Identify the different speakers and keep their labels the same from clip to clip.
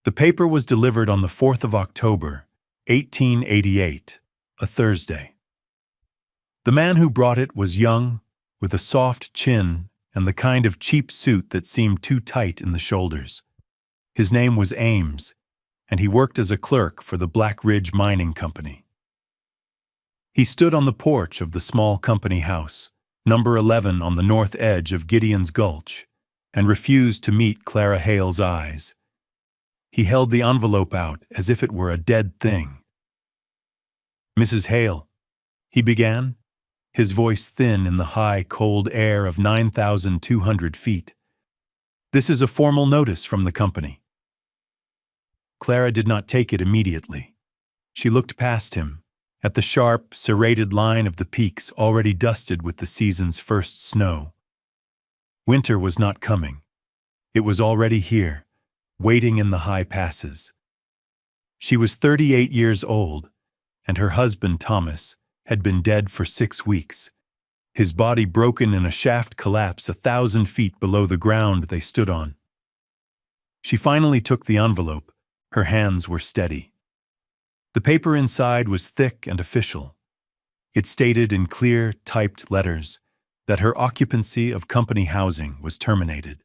Speaker 1: The paper was delivered on the 4th of October, 1888, a Thursday. The man who brought it was young, with a soft chin and the kind of cheap suit that seemed too tight in the shoulders. His name was Ames, and he worked as a clerk for the Black Ridge Mining Company. He stood on the porch of the small company house, number 11 on the north edge of Gideon's Gulch, and refused to meet Clara Hale's eyes. He held the envelope out as if it were a dead thing. "Mrs. Hale," he began, his voice thin in the high, cold air of 9,200 feet. "This is a formal notice from the company." Clara did not take it immediately. She looked past him, at the sharp, serrated line of the peaks already dusted with the season's first snow. Winter was not coming. It was already here, waiting in the high passes. She was 38 years old, and her husband, Thomas, had been dead for 6 weeks, his body broken in a shaft collapse 1,000 feet below the ground they stood on. She finally took the envelope. Her hands were steady. The paper inside was thick and official. It stated in clear, typed letters that her occupancy of company housing was terminated.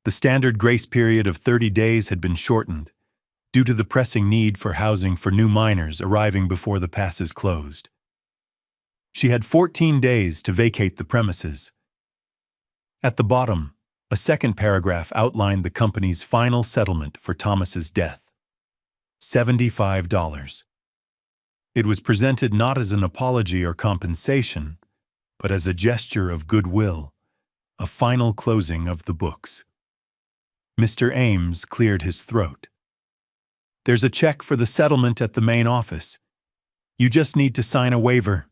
Speaker 1: The standard grace period of 30 days had been shortened due to the pressing need for housing for new miners arriving before the passes closed. She had 14 days to vacate the premises. At the bottom, a second paragraph outlined the company's final settlement for Thomas's death: $75. It was presented not as an apology or compensation, but as a gesture of goodwill, a final closing of the books. Mr. Ames cleared his throat. "There's a check for the settlement at the main office. You just need to sign a waiver."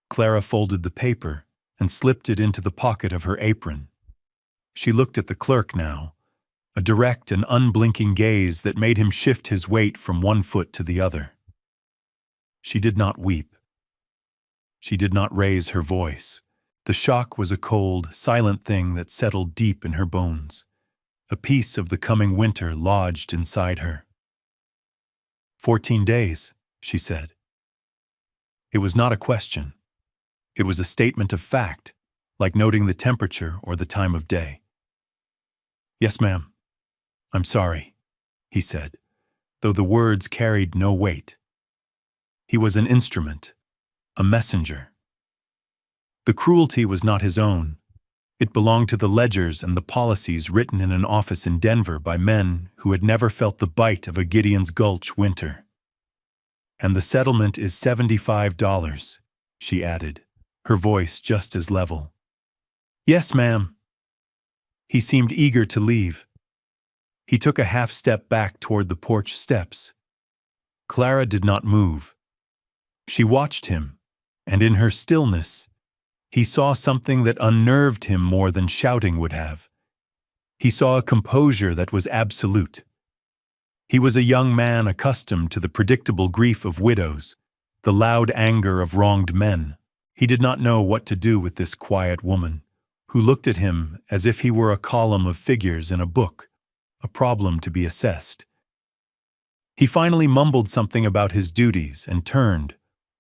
Speaker 1: Clara folded the paper and slipped it into the pocket of her apron. She looked at the clerk now, a direct and unblinking gaze that made him shift his weight from one foot to the other. She did not weep. She did not raise her voice. The shock was a cold, silent thing that settled deep in her bones. A piece of the coming winter lodged inside her. 14 days, she said. It was not a question. It was a statement of fact, like noting the temperature or the time of day. "Yes, ma'am. I'm sorry," he said, though the words carried no weight. He was an instrument, a messenger. The cruelty was not his own. It belonged to the ledgers and the policies written in an office in Denver by men who had never felt the bite of a Gideon's Gulch winter. "And the settlement is $75, she added, her voice just as level. "Yes, ma'am." He seemed eager to leave. He took a half step back toward the porch steps. Clara did not move. She watched him, and in her stillness, he saw something that unnerved him more than shouting would have. He saw a composure that was absolute. He was a young man accustomed to the predictable grief of widows, the loud anger of wronged men. He did not know what to do with this quiet woman, who looked at him as if he were a column of figures in a book, a problem to be assessed. He finally mumbled something about his duties and turned,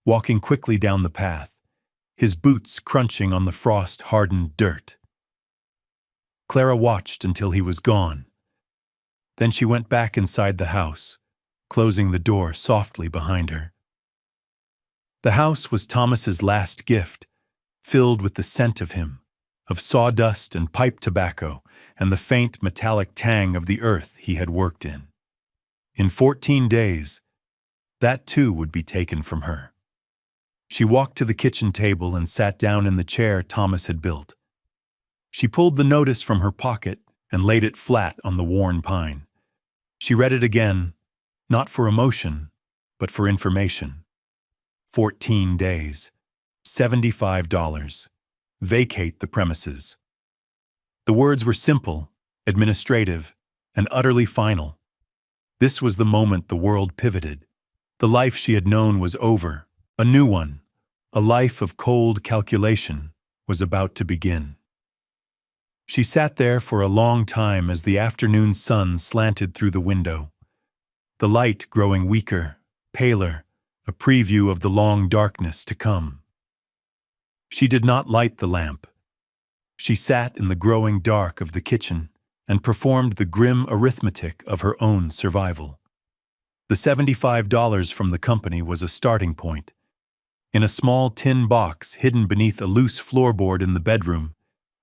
Speaker 1: walking quickly down the path, his boots crunching on the frost-hardened dirt. Clara watched until he was gone. Then she went back inside the house, closing the door softly behind her. The house was Thomas's last gift, filled with the scent of him, of sawdust and pipe tobacco, and the faint metallic tang of the earth he had worked in. In 14 days, that too would be taken from her. She walked to the kitchen table and sat down in the chair Thomas had built. She pulled the notice from her pocket and laid it flat on the worn pine. She read it again, not for emotion, but for information. 14 days, $75. Vacate the premises. The words were simple, administrative, and utterly final. This was the moment the world pivoted. The life she had known was over. A new one, a life of cold calculation, was about to begin. She sat there for a long time as the afternoon sun slanted through the window, the light growing weaker, paler, a preview of the long darkness to come. She did not light the lamp. She sat in the growing dark of the kitchen and performed the grim arithmetic of her own survival. The $75 from the company was a starting point. In a small tin box hidden beneath a loose floorboard in the bedroom,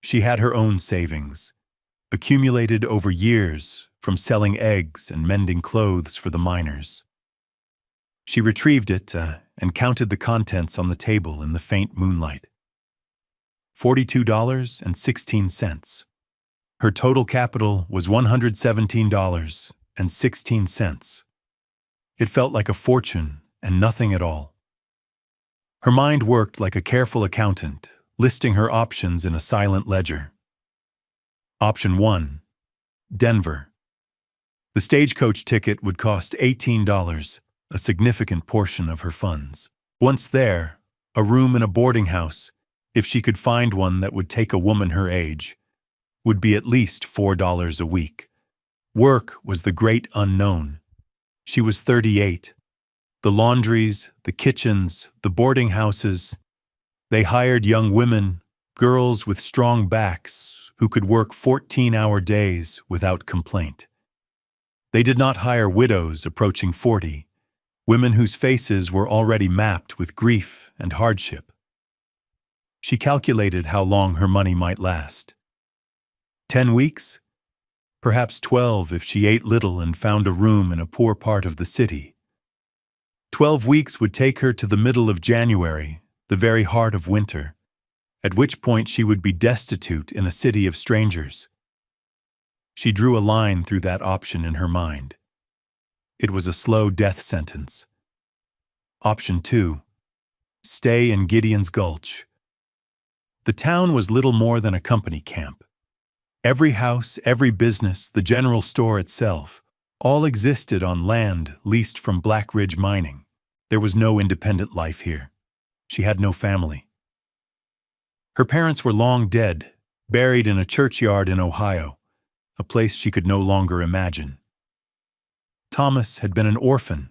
Speaker 1: she had her own savings, accumulated over years from selling eggs and mending clothes for the miners. She retrieved it and counted the contents on the table in the faint moonlight. $42.16. Her total capital was $117.16. It felt like a fortune and nothing at all. Her mind worked like a careful accountant, listing her options in a silent ledger. Option 1. Denver. The stagecoach ticket would cost $18, a significant portion of her funds. Once there, a room in a boarding house, if she could find one that would take a woman her age, would be at least $4 a week. Work was the great unknown. She was 38. The laundries, the kitchens, the boarding houses, they hired young women, girls with strong backs, who could work 14-hour days without complaint. They did not hire widows approaching 40, women whose faces were already mapped with grief and hardship. She calculated how long her money might last. 10 weeks? Perhaps 12 if she ate little and found a room in a poor part of the city. 12 weeks would take her to the middle of January, the very heart of winter, at which point she would be destitute in a city of strangers. She drew a line through that option in her mind. It was a slow death sentence. Option 2. Stay in Gideon's Gulch. The town was little more than a company camp. Every house, every business, the general store itself, all existed on land leased from Black Ridge Mining. There was no independent life here. She had no family. Her parents were long dead, buried in a churchyard in Ohio, a place she could no longer imagine. Thomas had been an orphan.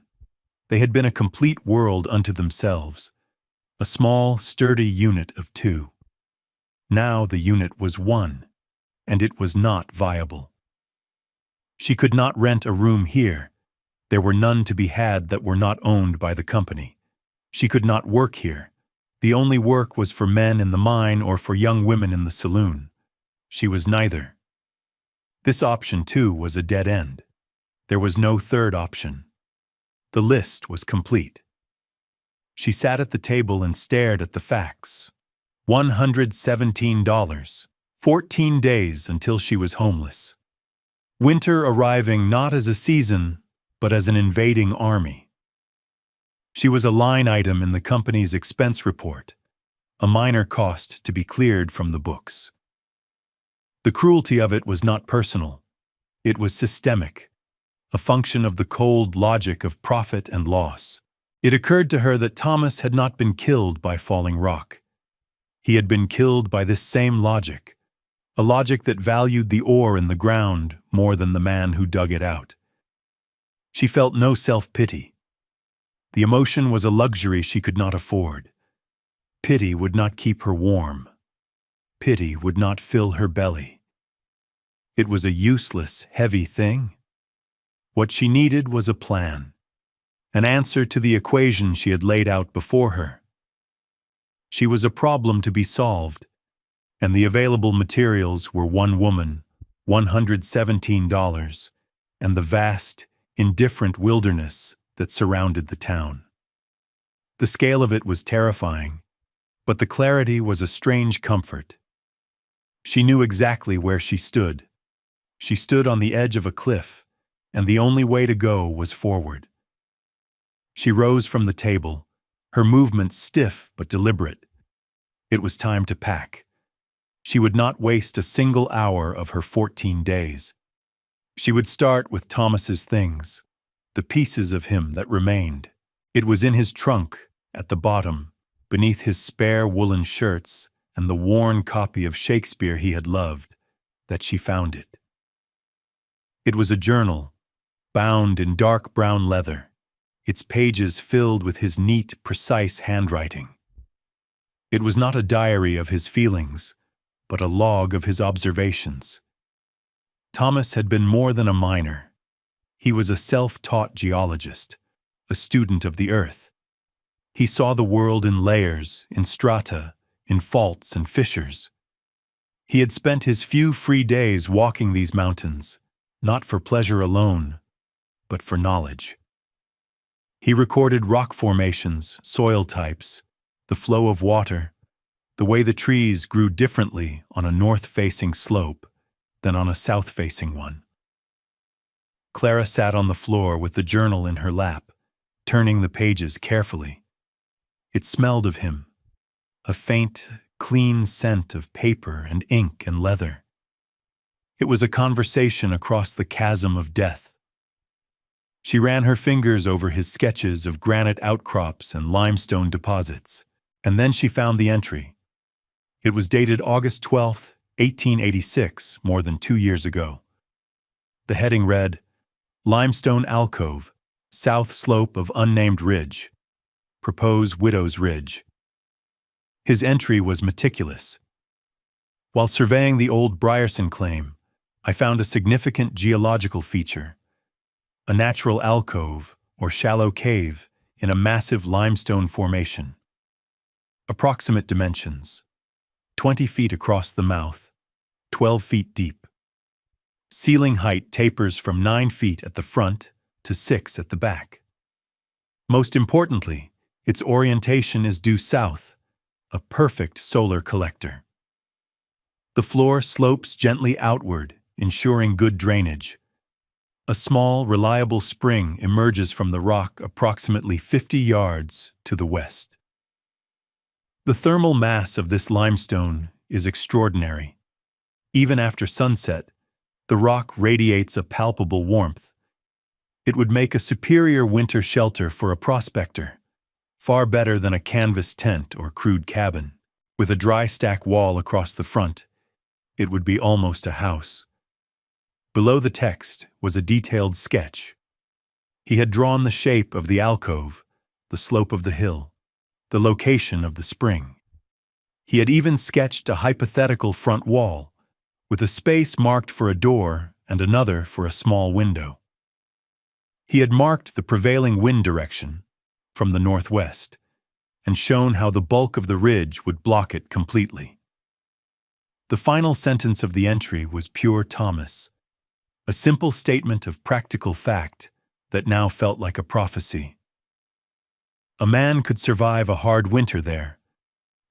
Speaker 1: They had been a complete world unto themselves, a small, sturdy unit of two. Now the unit was one, and it was not viable. She could not rent a room here. There were none to be had that were not owned by the company. She could not work here. The only work was for men in the mine or for young women in the saloon. She was neither. This option, too, was a dead end. There was no third option. The list was complete. She sat at the table and stared at the facts. $117. 14 days until she was homeless. Winter arriving not as a season, but as an invading army. She was a line item in the company's expense report, a minor cost to be cleared from the books. The cruelty of it was not personal. It was systemic, a function of the cold logic of profit and loss. It occurred to her that Thomas had not been killed by falling rock. He had been killed by this same logic, a logic that valued the ore in the ground more than the man who dug it out. She felt no self-pity. The emotion was a luxury she could not afford. Pity would not keep her warm. Pity would not fill her belly. It was a useless, heavy thing. What she needed was a plan, an answer to the equation she had laid out before her. She was a problem to be solved, and the available materials were one woman, $117, and the vast, indifferent wilderness that surrounded the town. The scale of it was terrifying, but the clarity was a strange comfort. She knew exactly where she stood. She stood on the edge of a cliff, and the only way to go was forward. She rose from the table, her movements stiff but deliberate. It was time to pack. She would not waste a single hour of her 14 days. She would start with Thomas's things, the pieces of him that remained. It was in his trunk, at the bottom, beneath his spare woolen shirts and the worn copy of Shakespeare he had loved, that she found it. It was a journal, bound in dark brown leather, its pages filled with his neat, precise handwriting. It was not a diary of his feelings, but a log of his observations. Thomas had been more than a miner. He was a self-taught geologist, a student of the earth. He saw the world in layers, in strata, in faults and fissures. He had spent his few free days walking these mountains, not for pleasure alone, but for knowledge. He recorded rock formations, soil types, the flow of water, the way the trees grew differently on a north-facing slope than on a south-facing one. Clara sat on the floor with the journal in her lap, turning the pages carefully. It smelled of him, a faint, clean scent of paper and ink and leather. It was a conversation across the chasm of death. She ran her fingers over his sketches of granite outcrops and limestone deposits, and then she found the entry. It was dated August 12, 1886, more than 2 years ago. The heading read, "Limestone Alcove, South Slope of Unnamed Ridge. Propose Widow's Ridge." His entry was meticulous. While surveying the old Brierson claim, I found a significant geological feature, a natural alcove or shallow cave in a massive limestone formation. Approximate dimensions: 20 feet across the mouth, 12 feet deep. Ceiling height tapers from 9 feet at the front to 6 at the back. Most importantly, its orientation is due south, a perfect solar collector. The floor slopes gently outward, ensuring good drainage. A small, reliable spring emerges from the rock approximately 50 yards to the west. The thermal mass of this limestone is extraordinary. Even after sunset, the rock radiates a palpable warmth. It would make a superior winter shelter for a prospector, far better than a canvas tent or crude cabin. With a dry stack wall across the front, it would be almost a house. Below the text was a detailed sketch. He had drawn the shape of the alcove, the slope of the hill, the location of the spring. He had even sketched a hypothetical front wall, with a space marked for a door and another for a small window. He had marked the prevailing wind direction, from the northwest, and shown how the bulk of the ridge would block it completely. The final sentence of the entry was pure Thomas, a simple statement of practical fact that now felt like a prophecy. A man could survive a hard winter there.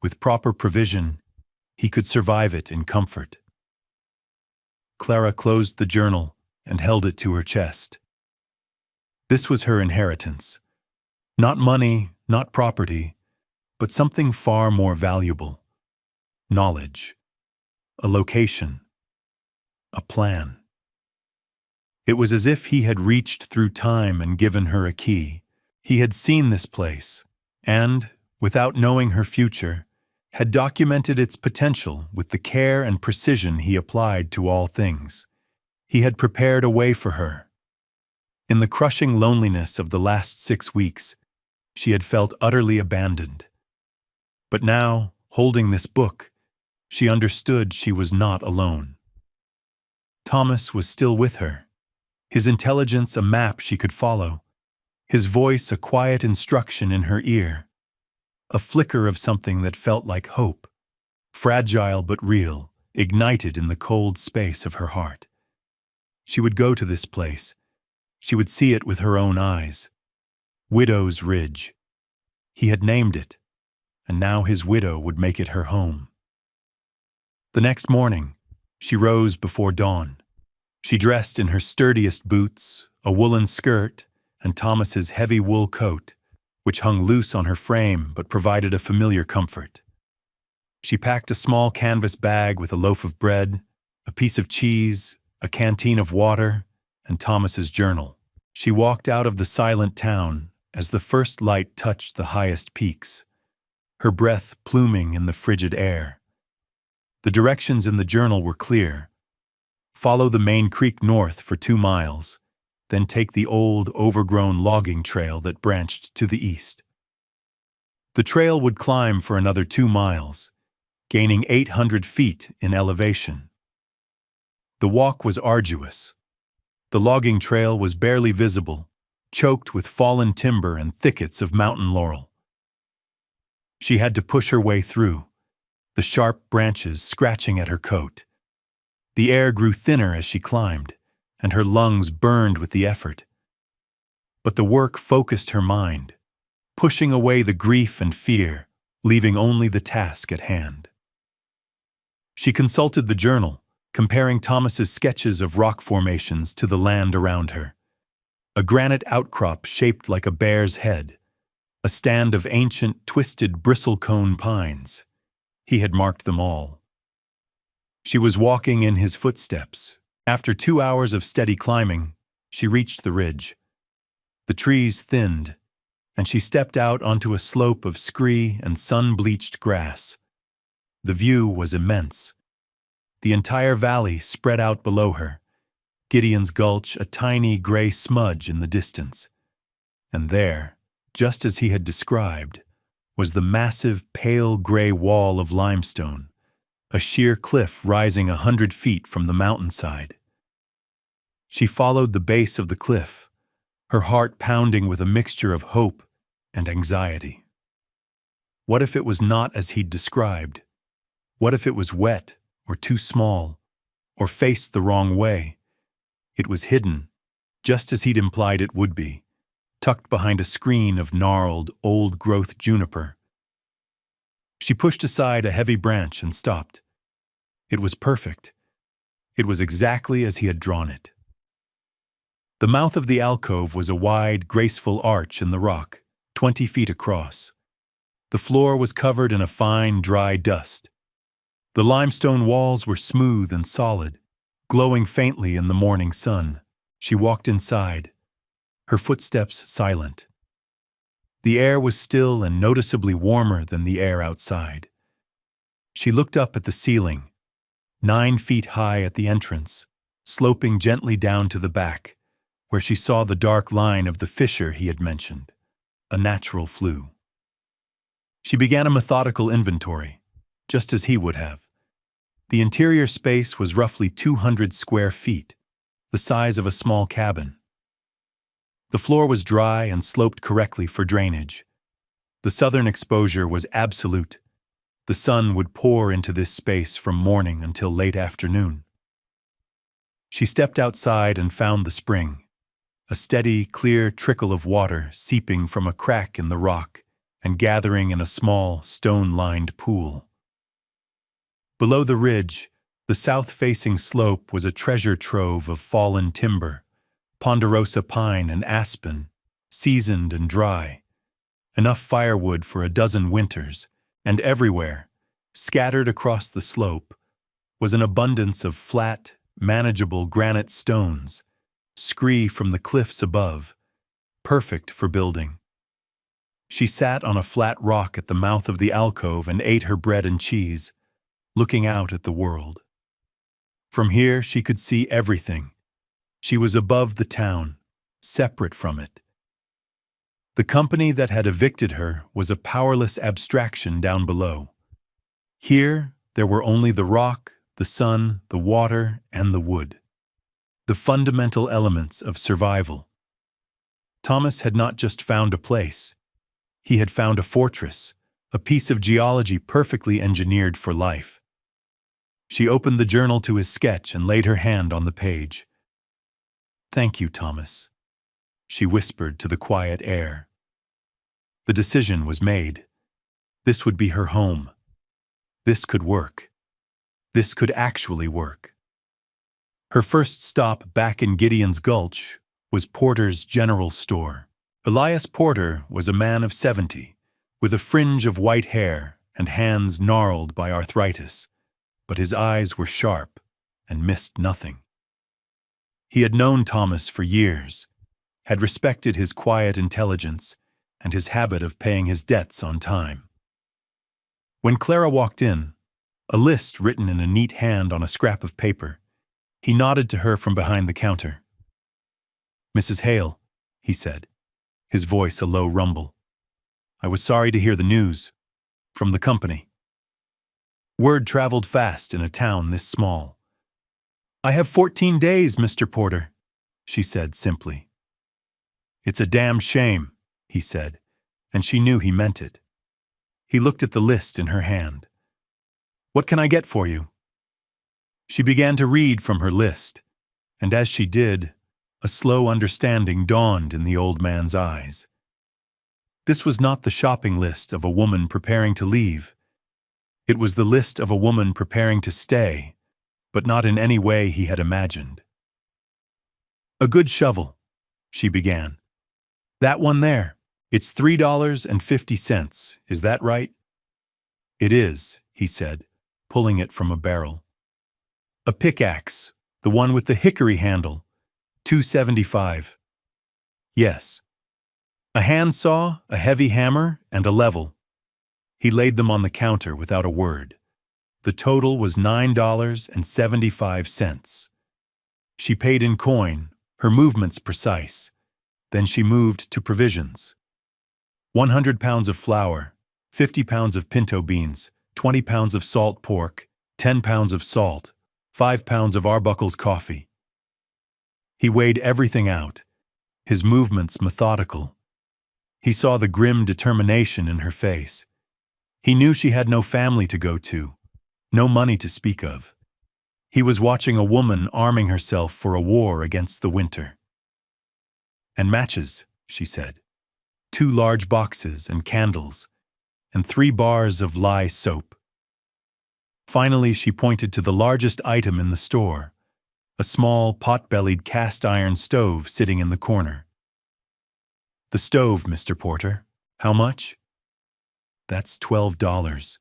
Speaker 1: With proper provision, he could survive it in comfort. Clara closed the journal and held it to her chest. This was her inheritance. Not money, not property, but something far more valuable. Knowledge. A location. A plan. It was as if he had reached through time and given her a key. He had seen this place, and, without knowing her future, had documented its potential with the care and precision he applied to all things. He had prepared a way for her. In the crushing loneliness of the last 6 weeks, she had felt utterly abandoned. But now, holding this book, she understood she was not alone. Thomas was still with her, his intelligence a map she could follow, his voice a quiet instruction in her ear, a flicker of something that felt like hope, fragile but real, ignited in the cold space of her heart. She would go to this place. She would see it with her own eyes. Widow's Ridge. He had named it, and now his widow would make it her home. The next morning, she rose before dawn. She dressed in her sturdiest boots, a woolen skirt, and Thomas's heavy wool coat, which hung loose on her frame but provided a familiar comfort. She packed a small canvas bag with a loaf of bread, a piece of cheese, a canteen of water, and Thomas's journal. She walked out of the silent town as the first light touched the highest peaks, her breath pluming in the frigid air. The directions in the journal were clear: Follow the main creek north for 2 miles, then take the old, overgrown logging trail that branched to the east. The trail would climb for another 2 miles, gaining 800 feet in elevation. The walk was arduous. The logging trail was barely visible, choked with fallen timber and thickets of mountain laurel. She had to push her way through, the sharp branches scratching at her coat. The air grew thinner as she climbed, and her lungs burned with the effort. But the work focused her mind, pushing away the grief and fear, leaving only the task at hand. She consulted the journal, comparing Thomas's sketches of rock formations to the land around her. A granite outcrop shaped like a bear's head, a stand of ancient, twisted bristlecone pines. He had marked them all. She was walking in his footsteps. After 2 hours of steady climbing, she reached the ridge. The trees thinned, and she stepped out onto a slope of scree and sun-bleached grass. The view was immense. The entire valley spread out below her, Gideon's Gulch a tiny gray smudge in the distance. And there, just as he had described, was the massive pale gray wall of limestone, a sheer cliff rising 100 feet from the mountainside. She followed the base of the cliff, her heart pounding with a mixture of hope and anxiety. What if it was not as he'd described? What if it was wet or too small, or faced the wrong way? It was hidden, just as he'd implied it would be, tucked behind a screen of gnarled, old-growth juniper. She pushed aside a heavy branch and stopped. It was perfect. It was exactly as he had drawn it. The mouth of the alcove was a wide, graceful arch in the rock, 20 feet across. The floor was covered in a fine, dry dust. The limestone walls were smooth and solid, glowing faintly in the morning sun. She walked inside, her footsteps silent. The air was still and noticeably warmer than the air outside. She looked up at the ceiling, 9 feet high at the entrance, sloping gently down to the back, where she saw the dark line of the fissure he had mentioned, a natural flue. She began a methodical inventory, just as he would have. The interior space was roughly 200 square feet, the size of a small cabin. The floor was dry and sloped correctly for drainage. The southern exposure was absolute. The sun would pour into this space from morning until late afternoon. She stepped outside and found the spring, a steady, clear trickle of water seeping from a crack in the rock and gathering in a small, stone-lined pool. Below the ridge, the south-facing slope was a treasure trove of fallen timber, ponderosa pine and aspen, seasoned and dry, enough firewood for a dozen winters, and everywhere, scattered across the slope, was an abundance of flat, manageable granite stones, scree from the cliffs above, perfect for building. She sat on a flat rock at the mouth of the alcove and ate her bread and cheese, looking out at the world. From here she could see everything. She was above the town, separate from it. The company that had evicted her was a powerless abstraction down below. Here there were only the rock, the sun, the water, and the wood, the fundamental elements of survival. Thomas had not just found a place. He had found a fortress, a piece of geology perfectly engineered for life. She opened the journal to his sketch and laid her hand on the page. "Thank you, Thomas," she whispered to the quiet air. The decision was made. This would be her home. This could work. This could actually work. Her first stop back in Gideon's Gulch was Porter's General Store. Elias Porter was a man of 70, with a fringe of white hair and hands gnarled by arthritis, but his eyes were sharp and missed nothing. He had known Thomas for years, had respected his quiet intelligence and his habit of paying his debts on time. When Clara walked in, a list written in a neat hand on a scrap of paper, He nodded to her from behind the counter. "Mrs. Hale," he said, his voice a low rumble. "I was sorry to hear the news. From the company." Word traveled fast in a town this small. "I have 14 days, Mr. Porter," she said simply. "It's a damn shame," he said, and she knew he meant it. He looked at the list in her hand. "What can I get for you?" She began to read from her list, and as she did, a slow understanding dawned in the old man's eyes. This was not the shopping list of a woman preparing to leave. It was the list of a woman preparing to stay, but not in any way he had imagined. "A good shovel," she began. "That one there. It's $3.50, is that right?" "It is," he said, pulling it from a barrel. "A pickaxe, the one with the hickory handle, $2.75. "Yes." "A handsaw, a heavy hammer, and a level." He laid them on the counter without a word. The total was $9.75. She paid in coin, her movements precise. Then she moved to provisions. 100 pounds of flour, 50 pounds of pinto beans, 20 pounds of salt pork, 10 pounds of salt, 5 pounds of Arbuckle's coffee. He weighed everything out, his movements methodical. He saw the grim determination in her face. He knew she had no family to go to, no money to speak of. He was watching a woman arming herself for a war against the winter. "And matches," she said. 2 large boxes and candles, and 3 bars of lye soap. Finally, she pointed to the largest item in the store, a small, pot-bellied cast-iron stove sitting in the corner. "The stove, Mr. Porter. How much?" "That's $12,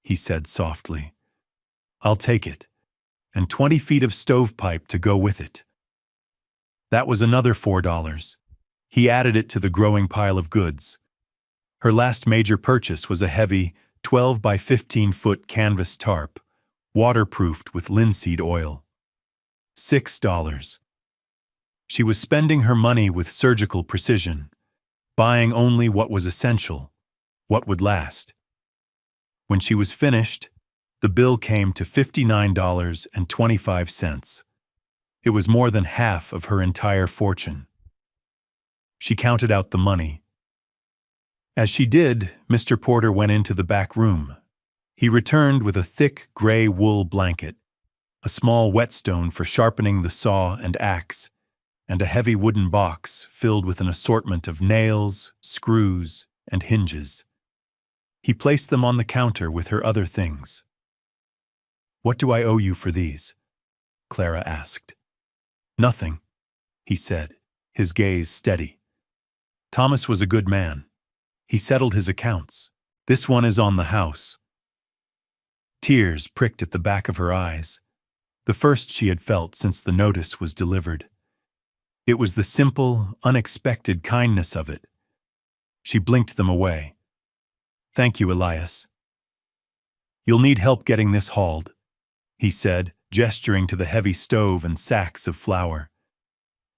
Speaker 1: he said softly. "I'll take it, and 20 feet of stovepipe to go with it." That was another $4. He added it to the growing pile of goods. Her last major purchase was a heavy 12 by 15-foot canvas tarp, waterproofed with linseed oil. $6. She was spending her money with surgical precision, buying only what was essential, what would last. When she was finished, the bill came to $59.25. It was more than half of her entire fortune. She counted out the money. As she did, Mr. Porter went into the back room. He returned with a thick gray wool blanket, a small whetstone for sharpening the saw and axe, and a heavy wooden box filled with an assortment of nails, screws, and hinges. He placed them on the counter with her other things. "What do I owe you for these?" Clara asked. "Nothing," he said, his gaze steady. "Thomas was a good man. He settled his accounts. This one is on the house." Tears pricked at the back of her eyes, the first she had felt since the notice was delivered. It was the simple, unexpected kindness of it. She blinked them away. "Thank you, Elias." "You'll need help getting this hauled," he said, gesturing to the heavy stove and sacks of flour.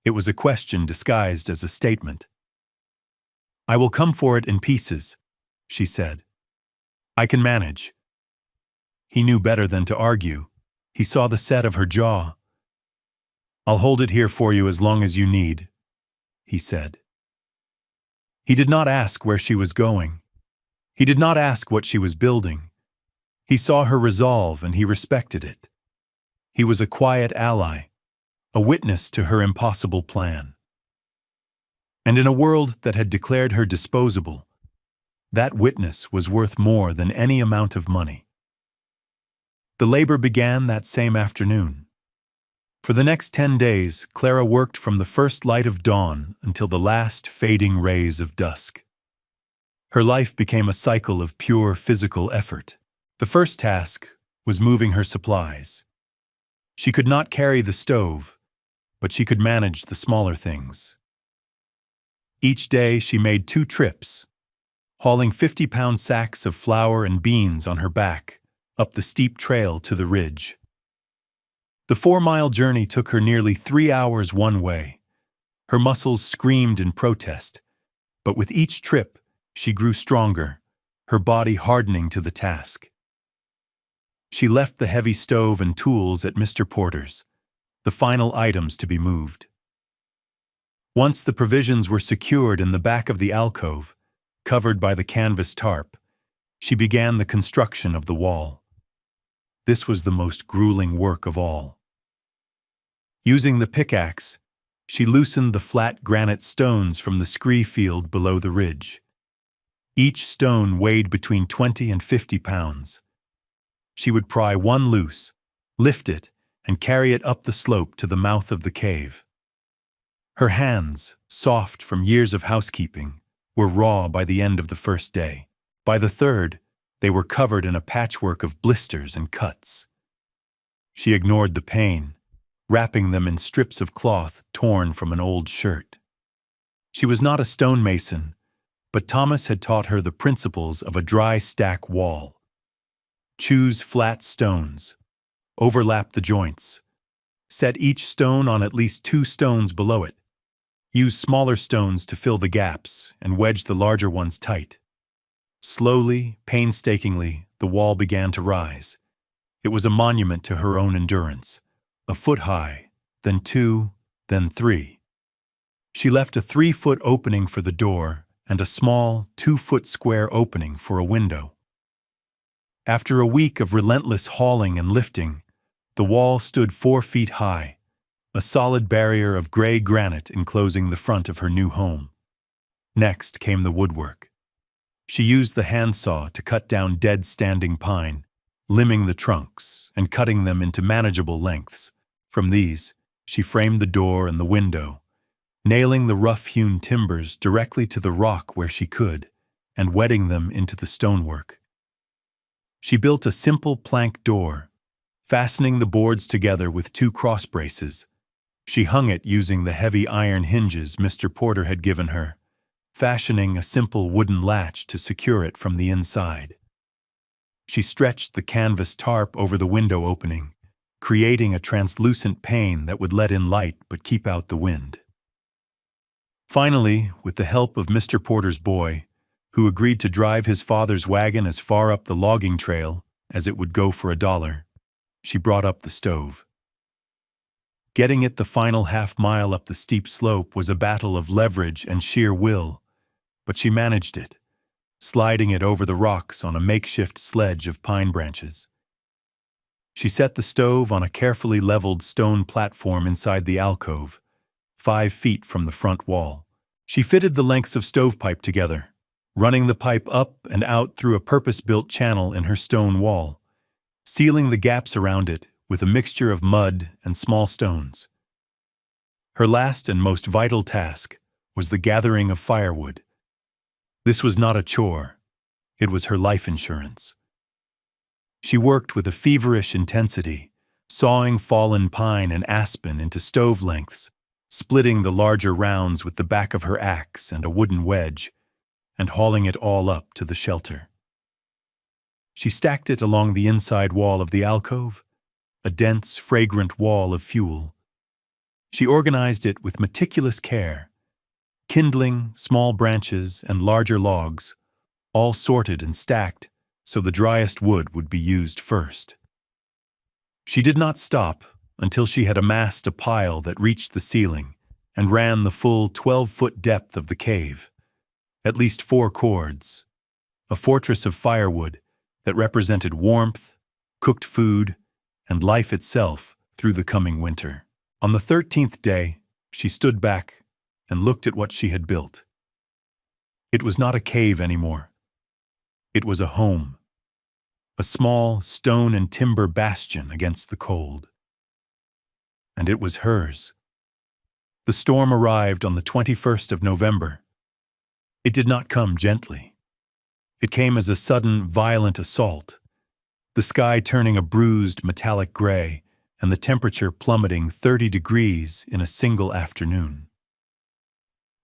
Speaker 1: It was a question disguised as a statement. "I will come for it in pieces," she said. "I can manage." He knew better than to argue. He saw the set of her jaw. "I'll hold it here for you as long as you need," he said. He did not ask where she was going. He did not ask what she was building. He saw her resolve and he respected it. He was a quiet ally, a witness to her impossible plan. And in a world that had declared her disposable, that witness was worth more than any amount of money. The labor began that same afternoon. For the next 10 days, Clara worked from the first light of dawn until the last fading rays of dusk. Her life became a cycle of pure physical effort. The first task was moving her supplies. She could not carry the stove, but she could manage the smaller things. Each day she made 2 trips, hauling 50-pound sacks of flour and beans on her back, up the steep trail to the ridge. The 4-mile journey took her nearly 3 hours one way. Her muscles screamed in protest, but with each trip, she grew stronger, her body hardening to the task. She left the heavy stove and tools at Mr. Porter's, the final items to be moved. Once the provisions were secured in the back of the alcove, covered by the canvas tarp, she began the construction of the wall. This was the most grueling work of all. Using the pickaxe, she loosened the flat granite stones from the scree field below the ridge. Each stone weighed between 20 and 50 pounds. She would pry one loose, lift it, and carry it up the slope to the mouth of the cave. Her hands, soft from years of housekeeping, were raw by the end of the first day. By the third, they were covered in a patchwork of blisters and cuts. She ignored the pain, wrapping them in strips of cloth torn from an old shirt. She was not a stonemason, but Thomas had taught her the principles of a dry stack wall. Choose flat stones, overlap the joints, set each stone on at least 2 stones below it, use smaller stones to fill the gaps and wedge the larger ones tight. Slowly, painstakingly, the wall began to rise. It was a monument to her own endurance. A foot high, then 2, then 3. She left a 3-foot opening for the door and a small 2-foot square opening for a window. After a week of relentless hauling and lifting, the wall stood 4 feet high, a solid barrier of gray granite enclosing the front of her new home. Next came the woodwork. She used the handsaw to cut down dead standing pine, limbing the trunks and cutting them into manageable lengths. From these, she framed the door and the window, nailing the rough-hewn timbers directly to the rock where she could, and wedding them into the stonework. She built a simple plank door, fastening the boards together with 2 cross braces. She hung it using the heavy iron hinges Mr. Porter had given her, fashioning a simple wooden latch to secure it from the inside. She stretched the canvas tarp over the window opening, creating a translucent pane that would let in light but keep out the wind. Finally, with the help of Mr. Porter's boy, who agreed to drive his father's wagon as far up the logging trail as it would go for $1, she brought up the stove. Getting it the final half-mile up the steep slope was a battle of leverage and sheer will, but she managed it, sliding it over the rocks on a makeshift sledge of pine branches. She set the stove on a carefully leveled stone platform inside the alcove, 5 feet from the front wall. She fitted the lengths of stovepipe together, running the pipe up and out through a purpose-built channel in her stone wall, sealing the gaps around it with a mixture of mud and small stones. Her last and most vital task was the gathering of firewood. This was not a chore. It was her life insurance. She worked with a feverish intensity, sawing fallen pine and aspen into stove lengths, splitting the larger rounds with the back of her axe and a wooden wedge, and hauling it all up to the shelter. She stacked it along the inside wall of the alcove, a dense, fragrant wall of fuel. She organized it with meticulous care, kindling, small branches, and larger logs, all sorted and stacked so the driest wood would be used first. She did not stop until she had amassed a pile that reached the ceiling and ran the full 12-foot depth of the cave, at least 4 cords, a fortress of firewood that represented warmth, cooked food, and life itself through the coming winter. On the 13th day, she stood back and looked at what she had built. It was not a cave anymore. It was a home, a small stone and timber bastion against the cold. And it was hers. The storm arrived on the 21st of November. It did not come gently. It came as a sudden, violent assault, the sky turning a bruised metallic gray and the temperature plummeting 30 degrees in a single afternoon.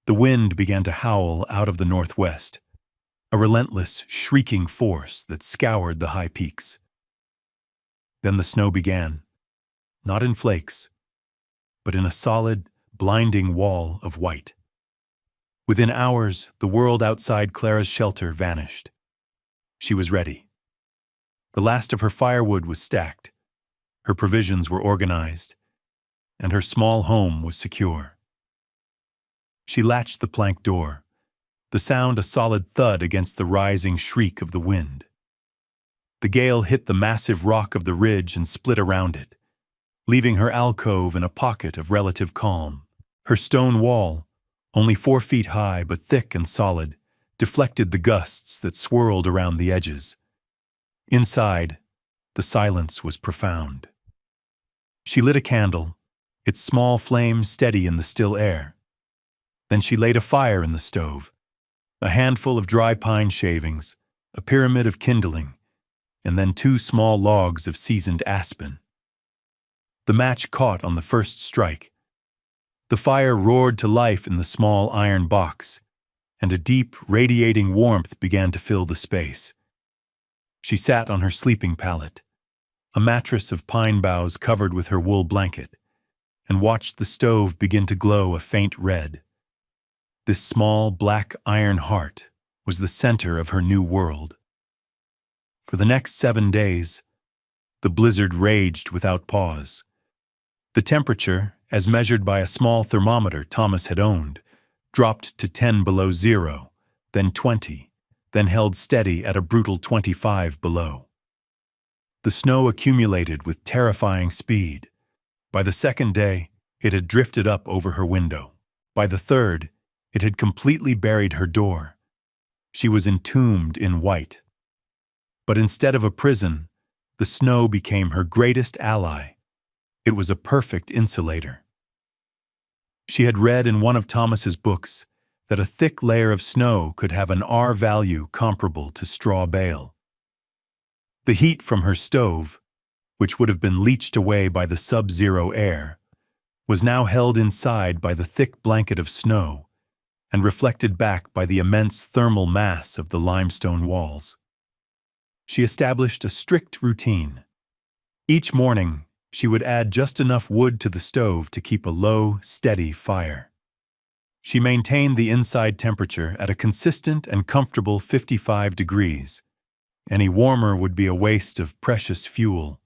Speaker 1: The wind began to howl out of the northwest, a relentless, shrieking force that scoured the high peaks. Then the snow began. not in flakes, but in a solid, blinding wall of white. Within hours, the world outside Clara's shelter vanished. She was ready. The last of her firewood was stacked, her provisions were organized, and her small home was secure. She latched the plank door, the sound a solid thud against the rising shriek of the wind. The gale hit the massive rock of the ridge and split around it, leaving her alcove in a pocket of relative calm. Her stone wall, only 4 feet high but thick and solid, deflected the gusts that swirled around the edges. Inside, the silence was profound. She lit a candle, its small flame steady in the still air. Then she laid a fire in the stove, a handful of dry pine shavings, a pyramid of kindling, and then 2 small logs of seasoned aspen. The match caught on the first strike. The fire roared to life in the small iron box, and a deep, radiating warmth began to fill the space. She sat on her sleeping pallet, a mattress of pine boughs covered with her wool blanket, and watched the stove begin to glow a faint red. This small, black iron heart was the center of her new world. For the next 7 days, the blizzard raged without pause. The temperature, as measured by a small thermometer Thomas had owned, dropped to 10 below zero, then 20, then held steady at a brutal 25 below. The snow accumulated with terrifying speed. By the second day, it had drifted up over her window. By the third, it had completely buried her door. She was entombed in white. But instead of a prison, the snow became her greatest ally. It was a perfect insulator. She had read in one of Thomas's books that a thick layer of snow could have an R value comparable to straw bale. The heat from her stove, which would have been leached away by the sub-zero air, was now held inside by the thick blanket of snow and reflected back by the immense thermal mass of the limestone walls. She established a strict routine. Each morning, she would add just enough wood to the stove to keep a low, steady fire. She maintained the inside temperature at a consistent and comfortable 55 degrees. Any warmer would be a waste of precious fuel.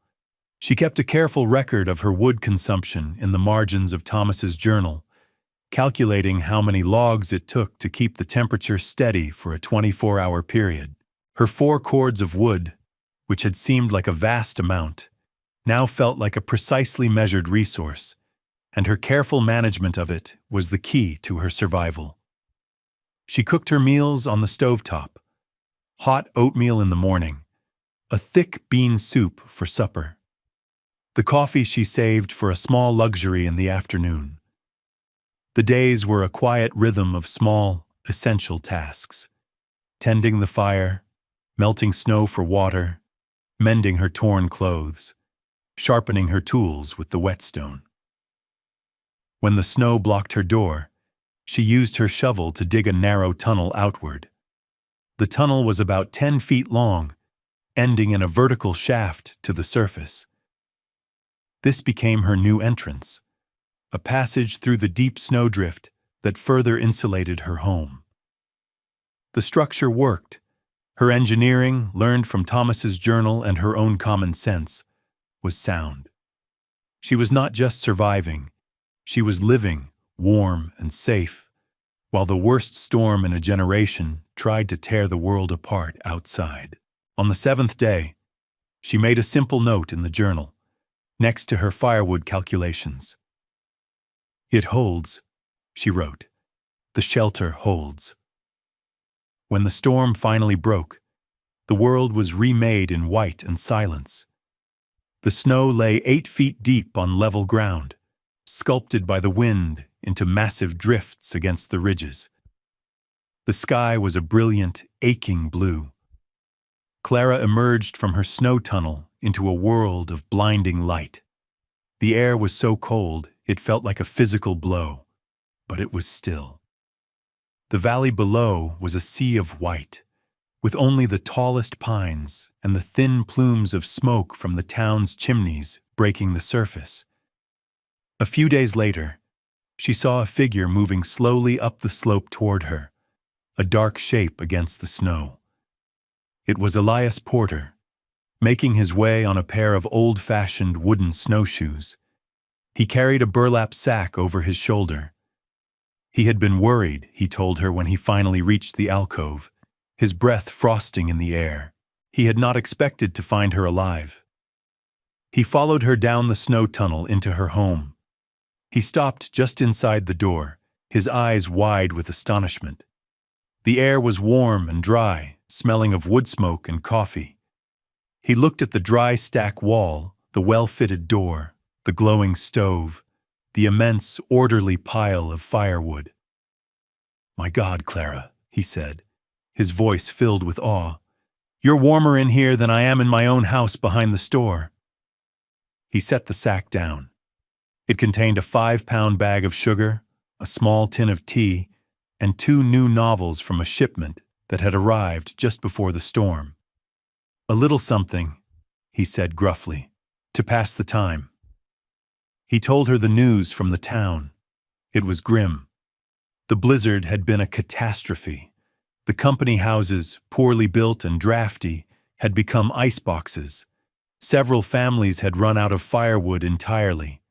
Speaker 1: She kept a careful record of her wood consumption in the margins of Thomas's journal, calculating how many logs it took to keep the temperature steady for a 24-hour period. Her 4 cords of wood, which had seemed like a vast amount, now felt like a precisely measured resource, and her careful management of it was the key to her survival. She cooked her meals on the stovetop, hot oatmeal in the morning, a thick bean soup for supper. The coffee she saved for a small luxury in the afternoon. The days were a quiet rhythm of small, essential tasks: tending the fire, melting snow for water, mending her torn clothes, sharpening her tools with the whetstone. When the snow blocked her door, she used her shovel to dig a narrow tunnel outward. The tunnel was about 10 feet long, ending in a vertical shaft to the surface. This became her new entrance, a passage through the deep snowdrift that further insulated her home. The structure worked. Her engineering, learned from Thomas's journal and her own common sense, was sound. She was not just surviving, she was living, warm and safe, while the worst storm in a generation tried to tear the world apart outside. On the 7th day, she made a simple note in the journal, next to her firewood calculations. "It holds," she wrote. "The shelter holds." When the storm finally broke, the world was remade in white and silence. The snow lay 8 feet deep on level ground, sculpted by the wind into massive drifts against the ridges. The sky was a brilliant, aching blue. Clara emerged from her snow tunnel into a world of blinding light. The air was so cold it felt like a physical blow, but it was still. The valley below was a sea of white, with only the tallest pines and the thin plumes of smoke from the town's chimneys breaking the surface. A few days later, she saw a figure moving slowly up the slope toward her, a dark shape against the snow. It was Elias Porter, making his way on a pair of old-fashioned wooden snowshoes. He carried a burlap sack over his shoulder. He had been worried, he told her when he finally reached the alcove, his breath frosting in the air. He had not expected to find her alive. He followed her down the snow tunnel into her home. He stopped just inside the door, his eyes wide with astonishment. The air was warm and dry, smelling of wood smoke and coffee. He looked at the dry stack wall, the well-fitted door, the glowing stove, the immense, orderly pile of firewood. "My God, Clara," he said, his voice filled with awe. "You're warmer in here than I am in my own house behind the store." He set the sack down. It contained a 5-pound bag of sugar, a small tin of tea, and 2 new novels from a shipment that had arrived just before the storm. "A little something," he said gruffly, "to pass the time." He told her the news from the town. It was grim. The blizzard had been a catastrophe. The company houses, poorly built and drafty, had become iceboxes. Several families had run out of firewood entirely,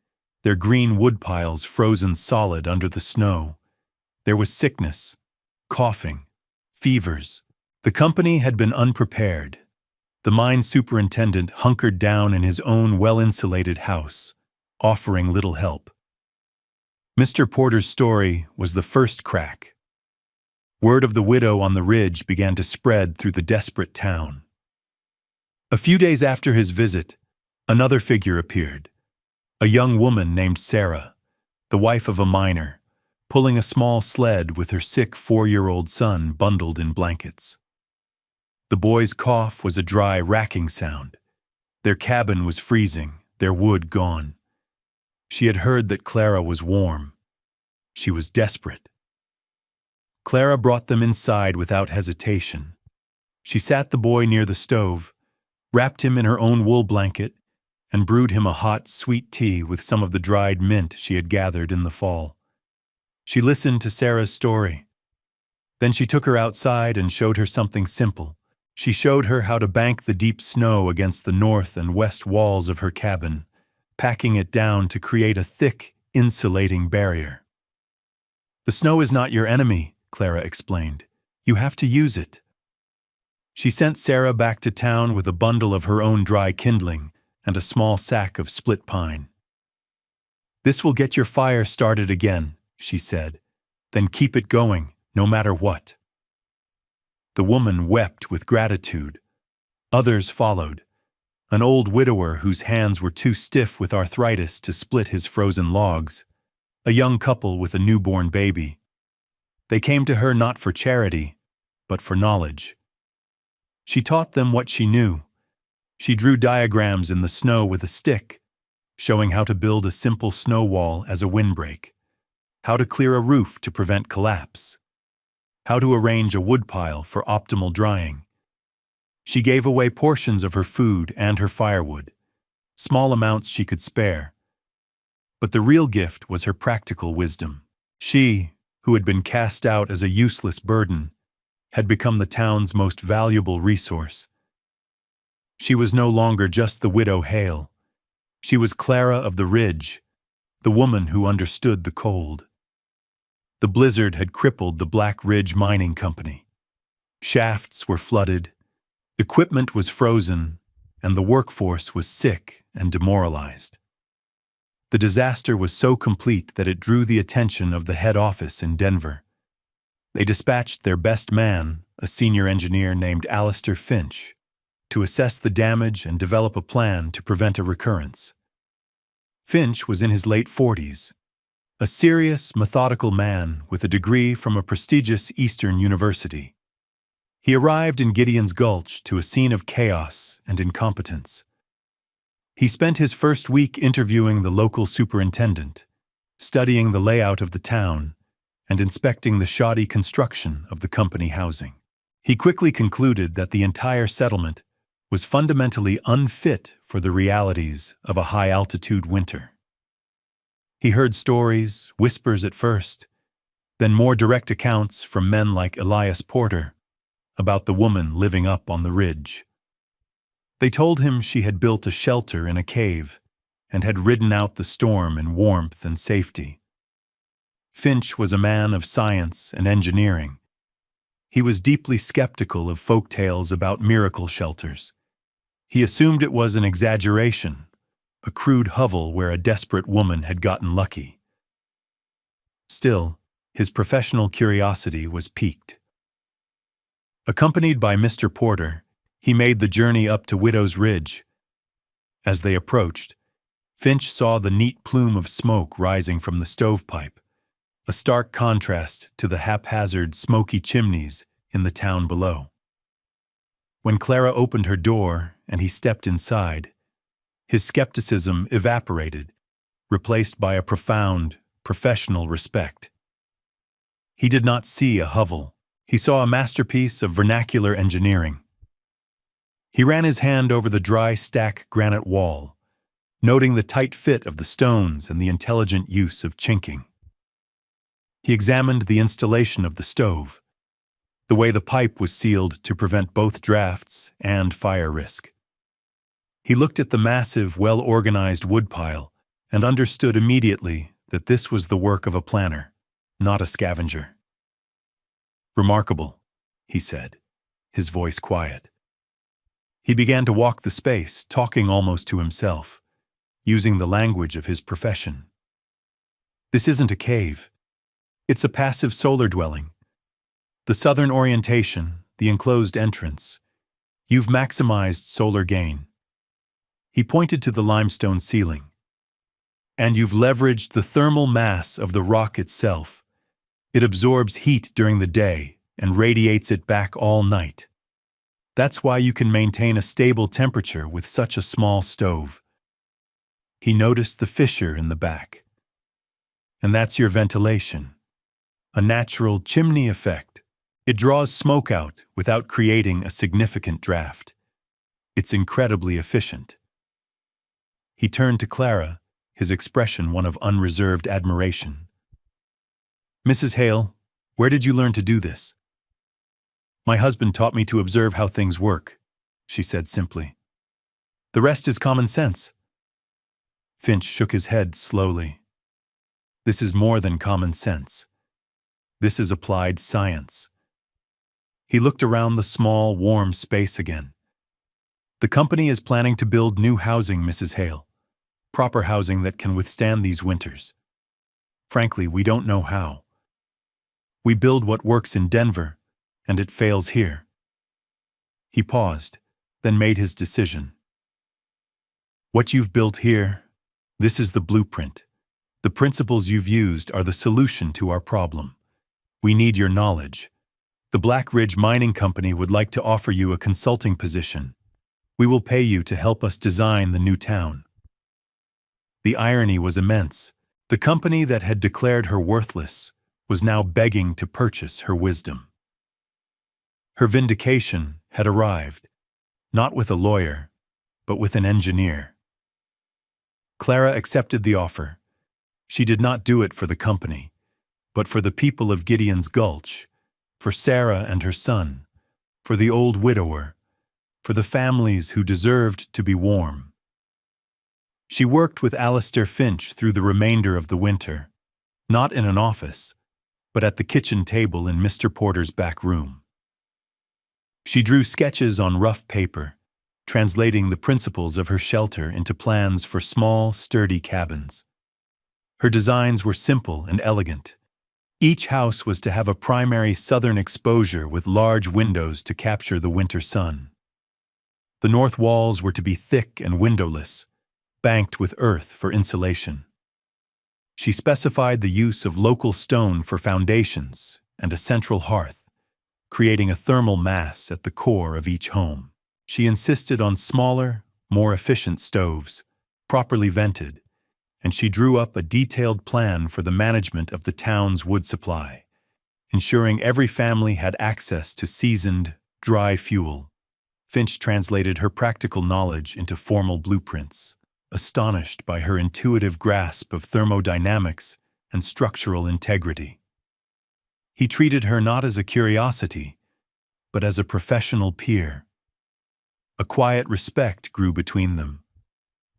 Speaker 1: their green wood piles frozen solid under the snow. There was sickness, coughing, fevers. The company had been unprepared. The mine superintendent hunkered down in his own well-insulated house, offering little help. Mr. Porter's story was the first crack. Word of the widow on the ridge began to spread through the desperate town. A few days after his visit, another figure appeared, a young woman named Sarah, the wife of a miner, pulling a small sled with her sick 4-year-old son bundled in blankets. The boy's cough was a dry, racking sound. Their cabin was freezing, their wood gone. She had heard that Clara was warm. She was desperate. Clara brought them inside without hesitation. She sat the boy near the stove, wrapped him in her own wool blanket, and brewed him a hot, sweet tea with some of the dried mint she had gathered in the fall. She listened to Sarah's story. Then she took her outside and showed her something simple. She showed her how to bank the deep snow against the north and west walls of her cabin, packing it down to create a thick, insulating barrier. "The snow is not your enemy," Clara explained. "You have to use it." She sent Sarah back to town with a bundle of her own dry kindling and a small sack of split pine. "This will get your fire started again," she said. "Then keep it going, no matter what." The woman wept with gratitude. Others followed. An old widower whose hands were too stiff with arthritis to split his frozen logs, a young couple with a newborn baby. They came to her not for charity, but for knowledge. She taught them what she knew. She drew diagrams in the snow with a stick, showing how to build a simple snow wall as a windbreak, how to clear a roof to prevent collapse, how to arrange a woodpile for optimal drying. She gave away portions of her food and her firewood, small amounts she could spare. But the real gift was her practical wisdom. She, who had been cast out as a useless burden, had become the town's most valuable resource. She was no longer just the widow Hale. She was Clara of the Ridge, the woman who understood the cold. The blizzard had crippled the Black Ridge Mining Company. Shafts were flooded, equipment was frozen, and the workforce was sick and demoralized. The disaster was so complete that it drew the attention of the head office in Denver. They dispatched their best man, a senior engineer named Alistair Finch, to assess the damage and develop a plan to prevent a recurrence. Finch was in his late 40s, a serious, methodical man with a degree from a prestigious Eastern university. He arrived in Gideon's Gulch to a scene of chaos and incompetence. He spent his first week interviewing the local superintendent, studying the layout of the town, and inspecting the shoddy construction of the company housing. He quickly concluded that the entire settlement was fundamentally unfit for the realities of a high-altitude winter. He heard stories, whispers at first, then more direct accounts from men like Elias Porter about the woman living up on the ridge. They told him she had built a shelter in a cave and had ridden out the storm in warmth and safety. Finch was a man of science and engineering. He was deeply skeptical of folk tales about miracle shelters. He assumed it was an exaggeration, a crude hovel where a desperate woman had gotten lucky. Still, his professional curiosity was piqued. Accompanied by Mr. Porter, he made the journey up to Widow's Ridge. As they approached, Finch saw the neat plume of smoke rising from the stovepipe, a stark contrast to the haphazard, smoky chimneys in the town below. When Clara opened her door and he stepped inside, his skepticism evaporated, replaced by a profound, professional respect. He did not see a hovel. He saw a masterpiece of vernacular engineering. He ran his hand over the dry stack granite wall, noting the tight fit of the stones and the intelligent use of chinking. He examined the installation of the stove, the way the pipe was sealed to prevent both drafts and fire risk. He looked at the massive, well-organized woodpile and understood immediately that this was the work of a planner, not a scavenger. "Remarkable," he said, his voice quiet. He began to walk the space, talking almost to himself, using the language of his profession. "This isn't a cave. It's a passive solar dwelling. The southern orientation, the enclosed entrance. You've maximized solar gain." He pointed to the limestone ceiling. "And you've leveraged the thermal mass of the rock itself. It absorbs heat during the day and radiates it back all night. That's why you can maintain a stable temperature with such a small stove." He noticed the fissure in the back. "And that's your ventilation. A natural chimney effect. It draws smoke out without creating a significant draft. It's incredibly efficient." He turned to Clara, his expression one of unreserved admiration. "Mrs. Hale, where did you learn to do this?" "My husband taught me to observe how things work," she said simply. "The rest is common sense." Finch shook his head slowly. "This is more than common sense. This is applied science." He looked around the small, warm space again. "The company is planning to build new housing, Mrs. Hale. Proper housing that can withstand these winters. Frankly, we don't know how. We build what works in Denver, and it fails here." He paused, then made his decision. "What you've built here, this is the blueprint. The principles you've used are the solution to our problem. We need your knowledge. The Black Ridge Mining Company would like to offer you a consulting position. We will pay you to help us design the new town." The irony was immense. The company that had declared her worthless was now begging to purchase her wisdom. Her vindication had arrived, not with a lawyer, but with an engineer. Clara accepted the offer. She did not do it for the company, but for the people of Gideon's Gulch, for Sarah and her son, for the old widower, for the families who deserved to be warm. She worked with Alistair Finch through the remainder of the winter, not in an office, but at the kitchen table in Mr. Porter's back room. She drew sketches on rough paper, translating the principles of her shelter into plans for small, sturdy cabins. Her designs were simple and elegant. Each house was to have a primary southern exposure with large windows to capture the winter sun. The north walls were to be thick and windowless, banked with earth for insulation. She specified the use of local stone for foundations and a central hearth, creating a thermal mass at the core of each home. She insisted on smaller, more efficient stoves, properly vented, and she drew up a detailed plan for the management of the town's wood supply, ensuring every family had access to seasoned, dry fuel, Finch translated her practical knowledge into formal blueprints, astonished by her intuitive grasp of thermodynamics and structural integrity. He treated her not as a curiosity, but as a professional peer. A quiet respect grew between them,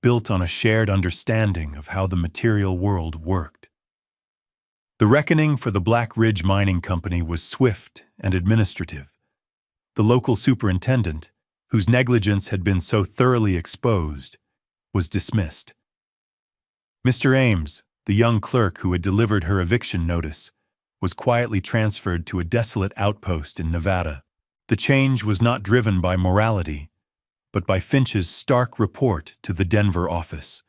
Speaker 1: built on a shared understanding of how the material world worked. The reckoning for the Black Ridge Mining Company was swift and administrative. The local superintendent, whose negligence had been so thoroughly exposed, was dismissed. Mr. Ames, the young clerk who had delivered her eviction notice, was quietly transferred to a desolate outpost in Nevada. The change was not driven by morality, but by Finch's stark report to the Denver office,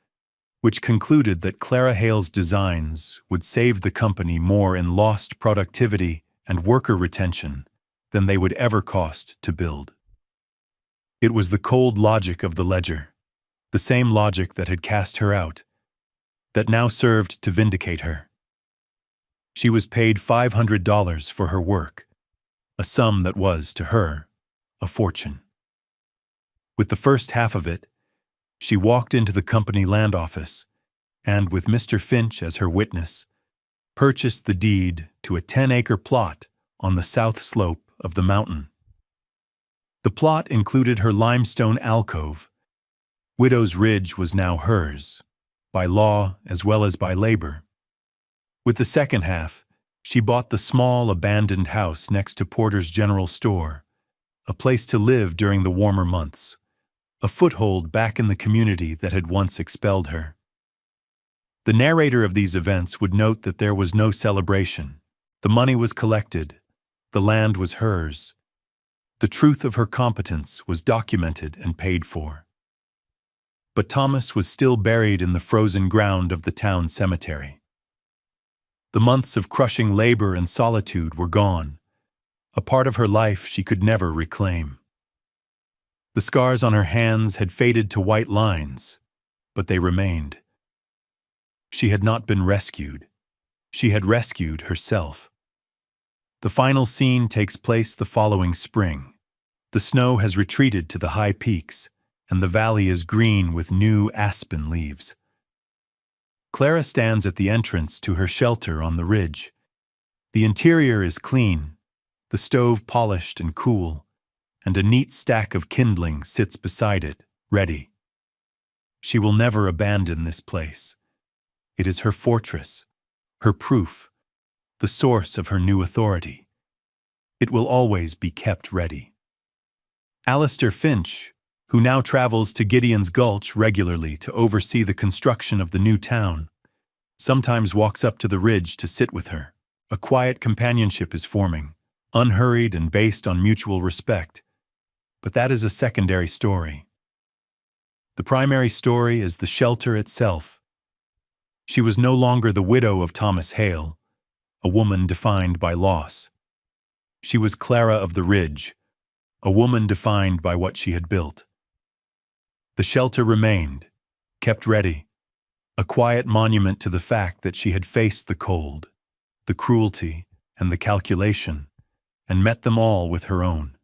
Speaker 1: which concluded that Clara Hale's designs would save the company more in lost productivity and worker retention than they would ever cost to build. It was the cold logic of the ledger, the same logic that had cast her out, that now served to vindicate her. She was paid $500 for her work, a sum that was, to her, a fortune. With the first half of it, she walked into the company land office and, with Mr. Finch as her witness, purchased the deed to a 10-acre plot on the south slope of the mountain. The plot included her limestone alcove. Widow's Ridge was now hers, by law as well as by labor. With the second half, she bought the small abandoned house next to Porter's General Store, a place to live during the warmer months, a foothold back in the community that had once expelled her. The narrator of these events would note that there was no celebration. The money was collected. The land was hers. The truth of her competence was documented and paid for. But Thomas was still buried in the frozen ground of the town cemetery. The months of crushing labor and solitude were gone, a part of her life she could never reclaim. The scars on her hands had faded to white lines, but they remained. She had not been rescued. She had rescued herself. The final scene takes place the following spring. The snow has retreated to the high peaks, and the valley is green with new aspen leaves. Clara stands at the entrance to her shelter on the ridge. The interior is clean, the stove polished and cool, and a neat stack of kindling sits beside it, ready. She will never abandon this place. It is her fortress, her proof, the source of her new authority. It will always be kept ready. Alistair Finch, who now travels to Gideon's Gulch regularly to oversee the construction of the new town, sometimes walks up to the ridge to sit with her. A quiet companionship is forming, unhurried and based on mutual respect. But that is a secondary story. The primary story is the shelter itself. She was no longer the widow of Thomas Hale, a woman defined by loss. She was Clara of the Ridge, a woman defined by what she had built. The shelter remained, kept ready, a quiet monument to the fact that she had faced the cold, the cruelty, and the calculation, and met them all with her own.